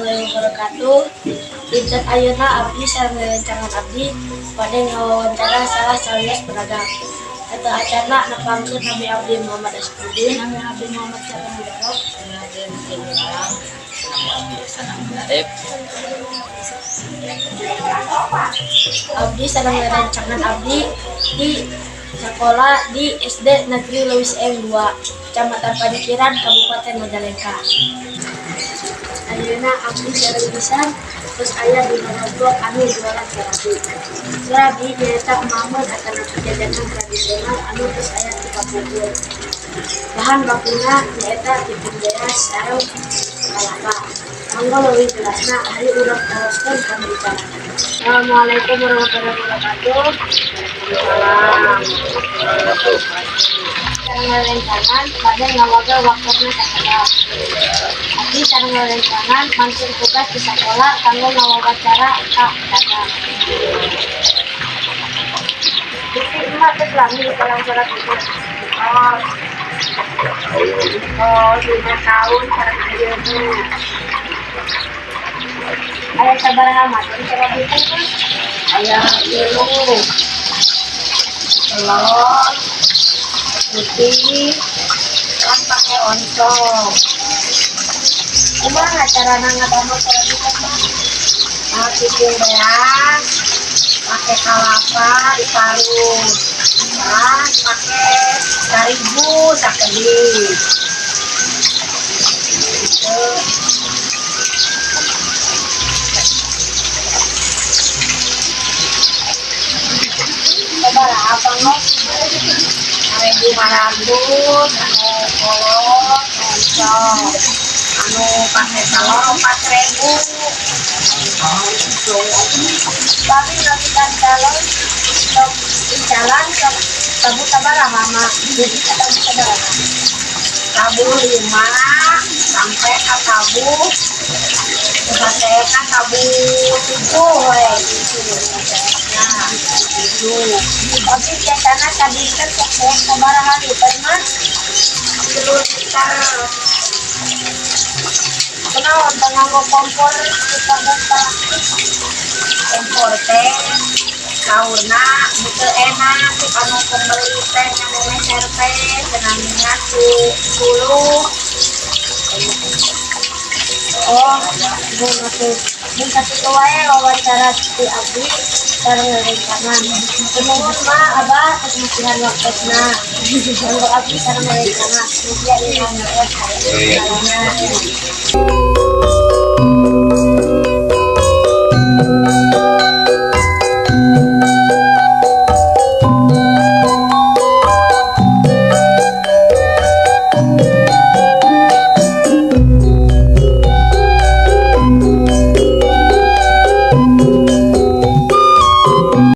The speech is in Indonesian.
warahmatullahi wabarakatuh. Dinten ayeuna abdi sareng rerencangan abdi bade ngawawancara salah salias pedagang. Eta acarana nepangkeun Nabi Abdi Muhammad Asqudin, Nabi Abdi Muhammad sareng Mudarok, Raden Siniwalang, Nabi Abdi Sanang Mudarip. Abdi sareng rerencangan abdi di sekolah di SD Negeri Leuwis M 2, Kecamatan Padikiran, Kabupaten Majalengka. Ayeuna abdi sareng pisan terus aya di blog anu jualan serabi. Serabi nyaeta mamun akan jajanan tradisional anu terus aya di Papua. Bahan bakuna nyaeta tepung beras sareng kelapa. Mangga leuwih jelasna ari urang teruskeun ka bicara. Assalamualaikum warahmatullahi wabarakatuh. Sareng rerencangan pada ngawaga waktuna sakedap. Abdi sareng rerencangan mangkin tugas di sekolah kanggo ngawawancara ka pedagang. Bukti emak teh lami di dalam surat itu. Oh, 5 tahun sareng ayeuna. Aya sabaraha macam surat itu? Aya 3. Telur, putih, kan pakai oncom. Kumaha carana ngadamel surat itu mah? Nah, tepung beras, pakai kelapa diparut, nah, pakai terigu sakedip. Gitu. Sabaraha pangos? 1.500, anu kolot, oncom. Anu pakai telur 4.000. Tapi nabikan calon sok di jalan sok tabu sabaraha mah. Jadi tabu sabaraha. Tabu 5 sampai ka tabu. Bahasa kan tabu 7 we gitu. Nah, gitu. Tapi biasanya tadi kan sok sabaraha liter mah? 10 liter. Kenal nganggo kompor buka-buka kompor teh sauna beuteul enak ku anu pembeli teh anu meser teh tenang ingat ku 10. Oh, mun kasih wae wawancara ti abdi sareng rerencangan. Kemudian mah abah tos masihan waktuna. Kanggo abdi sareng rerencangan. Mugia imam saya.